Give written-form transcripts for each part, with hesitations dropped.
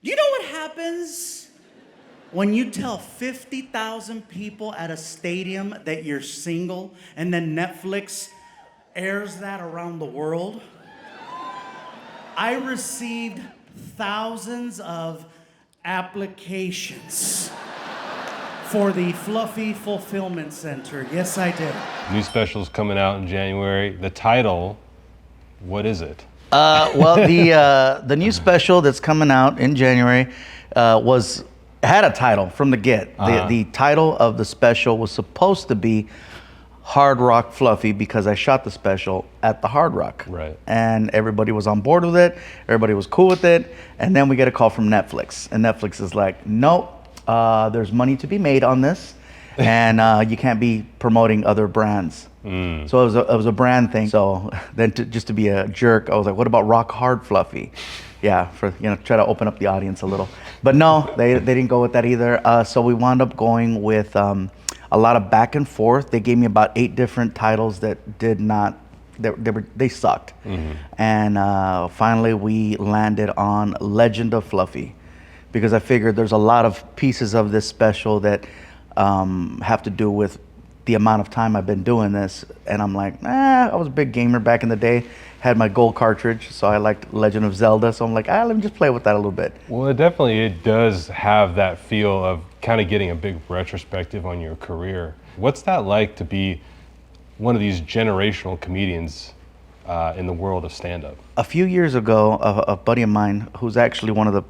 Do you know what happens when you tell 50,000 people at a stadium that you're single and then Netflix airs that around the world? I received thousands of applications for the Fluffy Fulfillment Center. Yes, I did. New special's coming out in January. The title, what is it? Well, the new special that's coming out in January had a title from the get. The title of the special was supposed to be Hard Rock Fluffy because I shot the special at the Hard Rock. Right. And everybody was on board with it. Everybody was cool with it. And then we get a call from Netflix. And Netflix is like, nope, there's money to be made on this. And you can't be promoting other brands. So it was a brand thing. So then just to be a jerk, I was like, what about Rock Hard Fluffy? Yeah, for try to open up the audience a little. But no, they didn't go with that either. So we wound up going with a lot of back and forth. They gave me about 8 different titles that did not, they sucked. And finally we landed on Legend of Fluffy because I figured there's a lot of pieces of this special that have to do with the amount of time I've been doing this. And I'm like, I was a big gamer back in the day, had my gold cartridge, so I liked Legend of Zelda. So I'm like, let me just play with that a little bit. Well, it does have that feel of kind of getting a big retrospective on your career. What's that like to be one of these generational comedians in the world of stand-up? A few years ago, a buddy of mine, who's actually one of the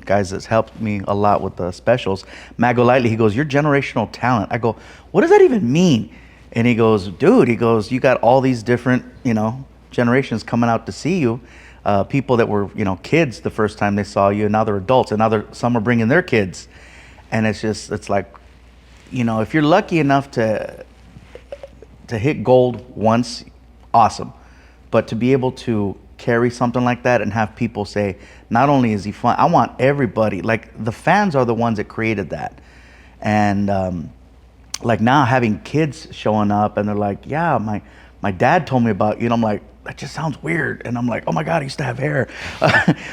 guys that's helped me a lot with the specials, Matt Golightly, he goes, you're generational talent. I go, what does that even mean? And he goes, dude, you got all these different, generations coming out to see you. People that were, kids the first time they saw you, and now they're adults, and some are bringing their kids. And it's like, if you're lucky enough to hit gold once, awesome. But to be able to carry something like that and have people say, not only is he fun, I want everybody, like the fans are the ones that created that. And like now having kids showing up and they're like, yeah, my dad told me about you, and I'm like, that just sounds weird. And I'm like, oh my God, I used to have hair.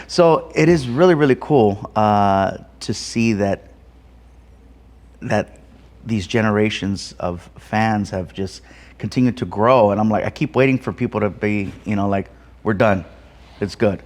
So it is really, really cool to see that these generations of fans have just continued to grow. And I'm like, I keep waiting for people to be, like, we're done, it's good.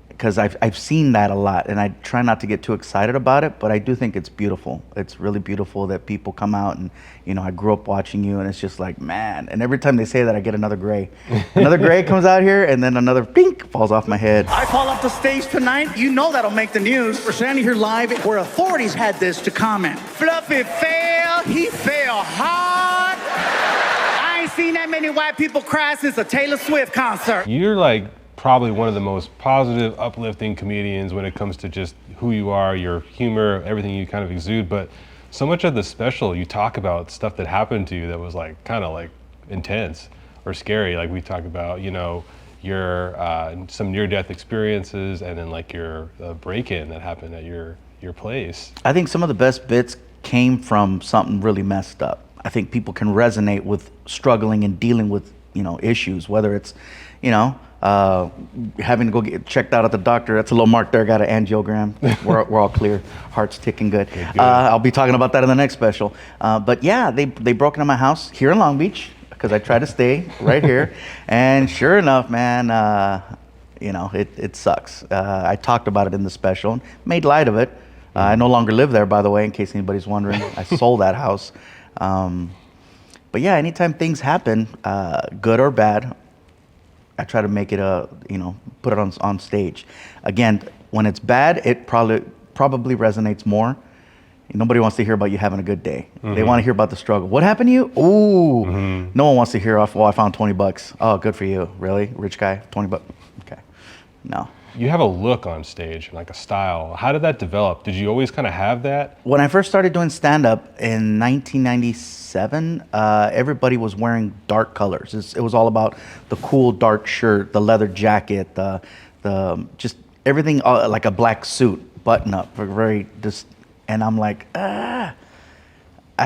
Because I've seen that a lot, and I try not to get too excited about it, but I do think it's beautiful. It's really beautiful that people come out and, I grew up watching you, and it's just like, man. And every time they say that, I get another gray. Another gray comes out here, and then another pink falls off my head. I fall off the stage tonight, that'll make the news. We're standing here live where authorities had this to comment. Fluffy fell, he fell hard. I ain't seen that many white people cry since a Taylor Swift concert. You're like probably one of the most positive, uplifting comedians when it comes to just who you are, your humor, everything you kind of exude. But so much of the special, you talk about stuff that happened to you that was like kind of like intense or scary. Like we talk about, your some near-death experiences, and then like your break-in that happened at your place. I think some of the best bits came from something really messed up. I think people can resonate with struggling and dealing with, issues, whether it's, having to go get checked out at the doctor. That's a little mark there. Got an angiogram. We're all clear. Heart's ticking good. Okay, good. I'll be talking about that in the next special. But yeah, they broke into my house here in Long Beach because I try to stay right here. And sure enough, man, it sucks. I talked about it in the special and made light of it. I no longer live there, by the way, in case anybody's wondering. I sold that house. But yeah, anytime things happen, good or bad, I try to make it put it on stage. Again, when it's bad, it probably resonates more. Nobody wants to hear about you having a good day. They want to hear about the struggle. What happened to you? Ooh, no one wants to hear I found $20. Oh, good for you. Really? Rich guy, $20. Okay, no. You have a look on stage, like a style. How did that develop? Did you always kind of have that? When I first started doing stand-up in 1997, everybody was wearing dark colors. It was all about the cool dark shirt, the leather jacket, the just everything like a black suit, button up, and I'm like, I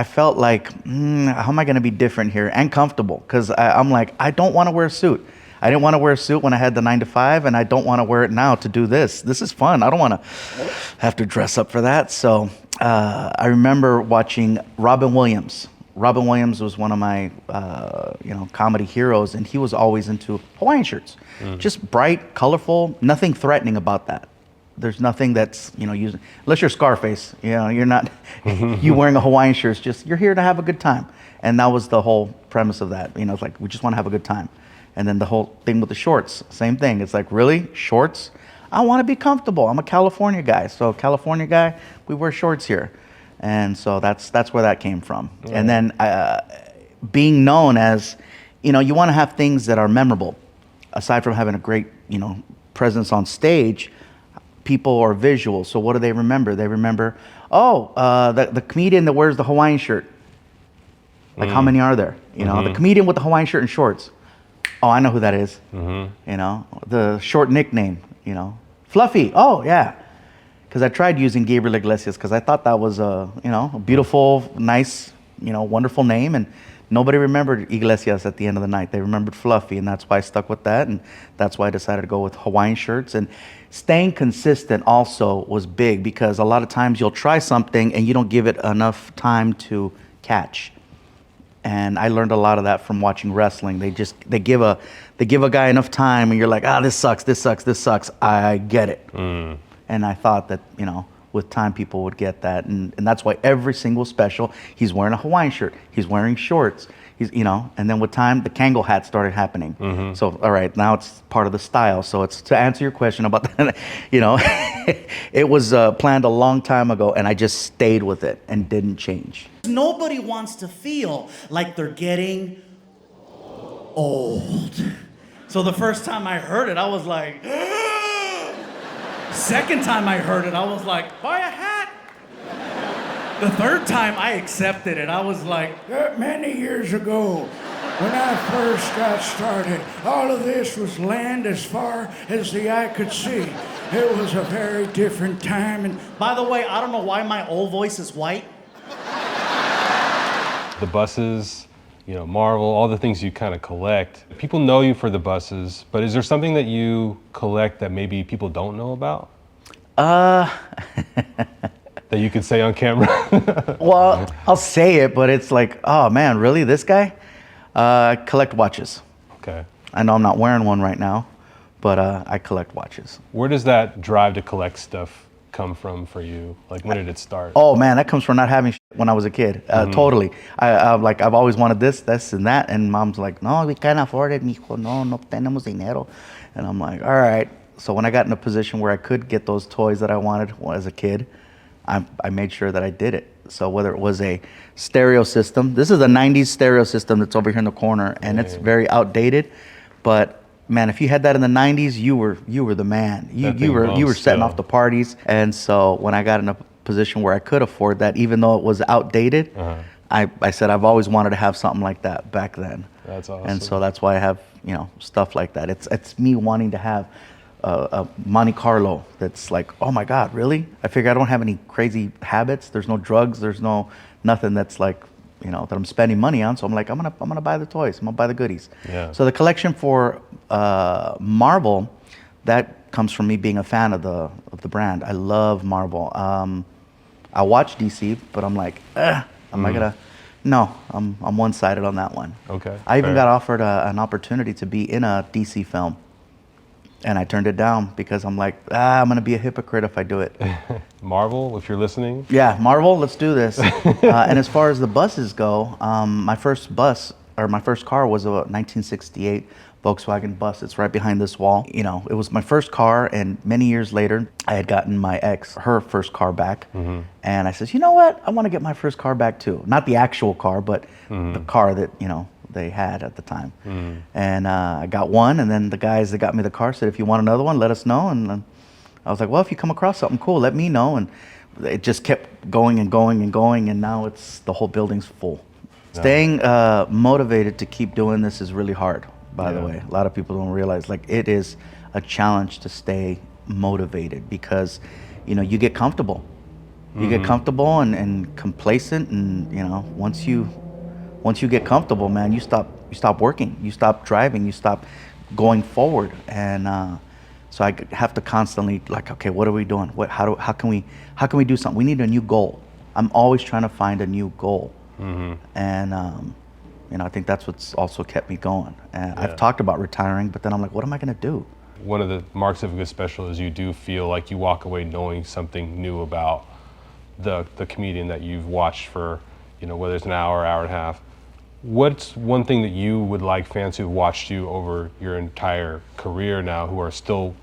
felt like, how am I going to be different here and comfortable? Because I'm like, I don't want to wear a suit. I didn't want to wear a suit when I had the 9 to 5, and I don't want to wear it now to do this. This is fun. I don't want to have to dress up for that. So I remember watching Robin Williams. Robin Williams was one of my, comedy heroes, and he was always into Hawaiian shirts. Just bright, colorful, nothing threatening about that. There's nothing that's, using, unless you're Scarface, you're not, you wearing a Hawaiian shirt, it's just, you're here to have a good time. And that was the whole premise of that. It's like, we just want to have a good time. And then the whole thing with the shorts, same thing. It's like, really? Shorts? I want to be comfortable. I'm a California guy. So California guy, we wear shorts here. And so that's where that came from. Yeah. And then being known as, you want to have things that are memorable. Aside from having a great, presence on stage, people are visual. So what do they remember? They remember, the comedian that wears the Hawaiian shirt. Like, how many are there? The comedian with the Hawaiian shirt and shorts. Oh, I know who that is. The short nickname, Fluffy. Oh, yeah. Because I tried using Gabriel Inglesias because I thought that was a beautiful, nice, wonderful name, and nobody remembered Iglesias at the end of the night. They remembered Fluffy, and that's why I stuck with that, and that's why I decided to go with Hawaiian shirts. And staying consistent also was big because a lot of times you'll try something and you don't give it enough time to catch. And I learned a lot of that from watching wrestling. They give a guy enough time, and you're like, this sucks. I get it. And I thought that, with time people would get that. And that's why every single special, he's wearing a Hawaiian shirt. He's wearing shorts. He's, and then with time, the Kangol hat started happening. So, all right, now it's part of the style. So it's to answer your question about that, it was planned a long time ago, and I just stayed with it and didn't change. Nobody wants to feel like they're getting old. So the first time I heard it, I was like, second time I heard it, I was like, buy a hat. The third time I accepted it, I was like, many years ago, when I first got started, all of this was land as far as the eye could see. It was a very different time. And by the way, I don't know why my old voice is white. The buses, Marvel, all the things you kind of collect. People know you for the buses, but is there something that you collect that maybe people don't know about? That you could say on camera? Well, I'll say it, but it's like, oh man, really, this guy? Collect watches. Okay. I know I'm not wearing one right now, but I collect watches. Where does that drive to collect stuff come from for you? Like, when did it start? Oh man, that comes from not having shit when I was a kid. Totally. I've always wanted this, and that, and mom's like, no, we can't afford it, mijo. No tenemos dinero. And I'm like, all right. So when I got in a position where I could get those toys that I wanted as a kid, I made sure that I did it. So whether it was a stereo system, this is a 90s stereo system that's over here in the corner, and it's very outdated, but man, if you had that in the 90s, you were the man. You were setting off the parties. And so when I got in a position where I could afford that, even though it was outdated, I said I've always wanted to have something like that back then. That's awesome. And so that's why I have stuff like that. It's me wanting to have a Monte Carlo that's like, oh my God, really? I figure I don't have any crazy habits. There's no drugs. There's nothing that's like, that I'm spending money on. So I'm like, I'm gonna buy the toys. I'm gonna buy the goodies. Yeah. So the collection for Marvel, that comes from me being a fan of the brand. I love Marvel. I watch DC, but I'm like, I'm not gonna. No, I'm one-sided on that one. Okay. I even got offered an opportunity to be in a DC film, and I turned it down because I'm like, I'm gonna be a hypocrite if I do it. Marvel, if you're listening. Yeah, Marvel, let's do this. And as far as the buses go, my first car was a 1968 Volkswagen bus. It's right behind this wall. It was my first car, and many years later, I had gotten my ex her first car back. And I says, you know what? I want to get my first car back too. Not the actual car, but the car that, they had at the time. And I got one, and then the guys that got me the car said, if you want another one, let us know. And I was like, well, if you come across something cool, let me know. And it just kept going and going and going, and now the whole building's full. Staying motivated to keep doing this is really hard, by the way. A lot of people don't realize, it is a challenge to stay motivated because, you get comfortable. You get comfortable and complacent, and, once you get comfortable, man, you stop working, you stop driving, you stop going forward. And so I have to constantly like, okay, what are we doing? How can we do something? We need a new goal. I'm always trying to find a new goal. And I think that's what's also kept me going. And I've talked about retiring, but then I'm like, what am I going to do? One of the marks of a good special is you do feel like you walk away knowing something new about the comedian that you've watched for, whether it's an hour, hour and a half. What's one thing that you would like fans who've watched you over your entire career now, who are still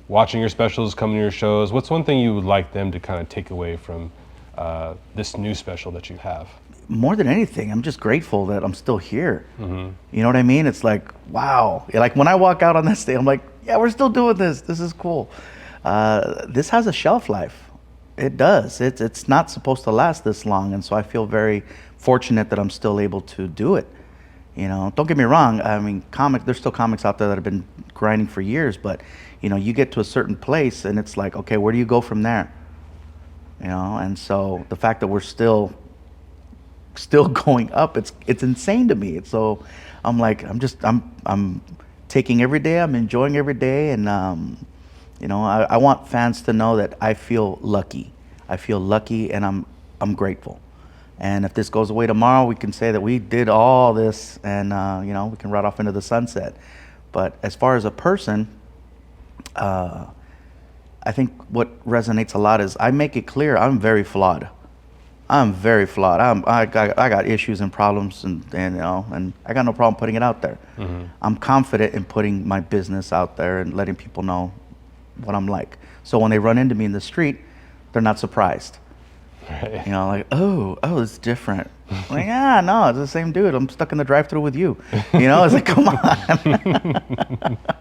watching your specials, coming to your shows, what's one thing you would like them to kind of take away from this new special that you have? More than anything, I'm just grateful that I'm still here. You know what I mean? It's like, wow. Like when I walk out on that stage, I'm like, yeah, we're still doing this. This is cool. This has a shelf life. It does. It's not supposed to last this long. And so I feel very fortunate that I'm still able to do it. Don't get me wrong. I mean, there's still comics out there that have been grinding for years, but you get to a certain place and it's like, okay, where do you go from there? And so the fact that we're still going up, it's insane to me. So I'm like, I'm taking every day, I'm enjoying every day, and I want fans to know that I feel lucky. And I'm grateful. And if this goes away tomorrow, we can say that we did all this, and we can ride off into the sunset. But as far as a person, I think what resonates a lot is I make it clear I'm very flawed. I got issues and problems, and I got no problem putting it out there. I'm confident in putting my business out there and letting people know what I'm like. So when they run into me in the street, they're not surprised. Right. Like, oh, it's different. Like, yeah, no, it's the same dude. I'm stuck in the drive-thru with you. It's like, come on.